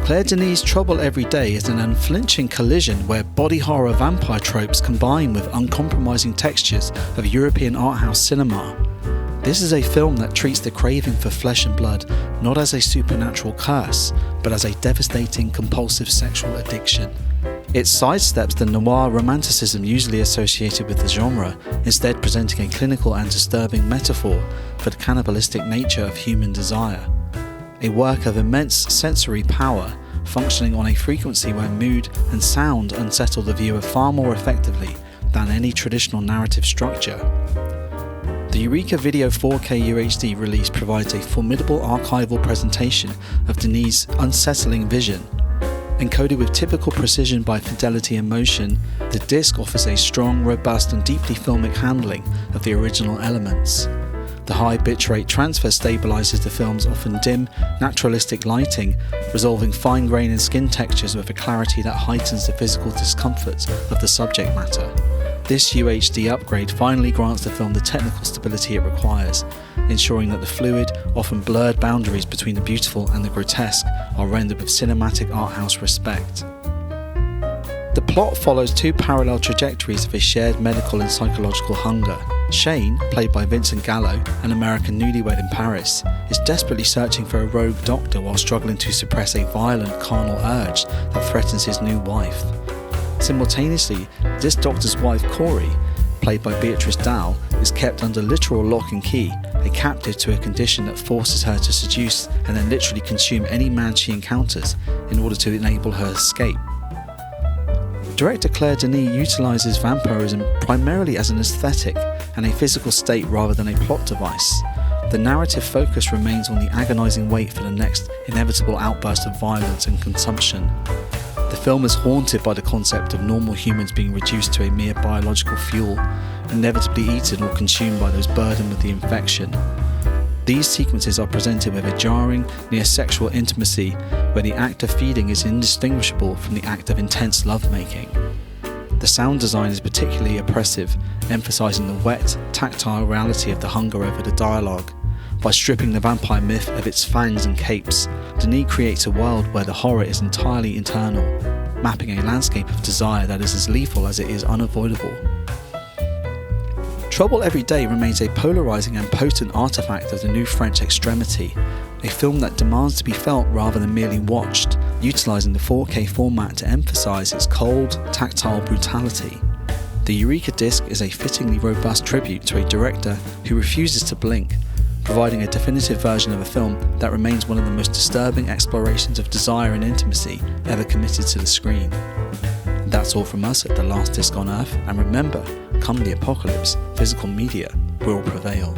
Claire Denis' Trouble Every Day is an unflinching collision where body horror vampire tropes combine with uncompromising textures of European arthouse cinema. This is a film that treats the craving for flesh and blood not as a supernatural curse, but as a devastating compulsive sexual addiction. It sidesteps the noir romanticism usually associated with the genre, instead presenting a clinical and disturbing metaphor for the cannibalistic nature of human desire. A work of immense sensory power, functioning on a frequency where mood and sound unsettle the viewer far more effectively than any traditional narrative structure. The Eureka Video 4K UHD release provides a formidable archival presentation of Denis' unsettling vision. Encoded with typical precision by fidelity and motion, the disc offers a strong, robust and deeply filmic handling of the original elements. The high bitrate transfer stabilizes the film's often dim, naturalistic lighting, resolving fine grain and skin textures with a clarity that heightens the physical discomfort of the subject matter. This UHD upgrade finally grants the film the technical stability it requires, ensuring that the fluid, often blurred boundaries between the beautiful and the grotesque are rendered with cinematic arthouse respect. The plot follows two parallel trajectories of a shared medical and psychological hunger. Shane, played by Vincent Gallo, an American newlywed in Paris, is desperately searching for a rogue doctor while struggling to suppress a violent carnal urge that threatens his new wife. Simultaneously, this doctor's wife Corey, played by Beatrice Dahl, is kept under literal lock and key, a captive to a condition that forces her to seduce and then literally consume any man she encounters in order to enable her escape. Director Claire Denis utilises vampirism primarily as an aesthetic and a physical state rather than a plot device. The narrative focus remains on the agonising wait for the next inevitable outburst of violence and consumption. The film is haunted by the concept of normal humans being reduced to a mere biological fuel, inevitably eaten or consumed by those burdened with the infection. These sequences are presented with a jarring, near-sexual intimacy where the act of feeding is indistinguishable from the act of intense lovemaking. The sound design is particularly oppressive, emphasising the wet, tactile reality of the hunger over the dialogue. By stripping the vampire myth of its fangs and capes, Denis creates a world where the horror is entirely internal, mapping a landscape of desire that is as lethal as it is unavoidable. Trouble Every Day remains a polarising and potent artefact of the new French extremity, a film that demands to be felt rather than merely watched, utilising the 4K format to emphasise its cold, tactile brutality. The Eureka disc is a fittingly robust tribute to a director who refuses to blink, providing a definitive version of a film that remains one of the most disturbing explorations of desire and intimacy ever committed to the screen. That's all from us at The Last Disc on Earth, and remember, come the apocalypse, physical media will prevail.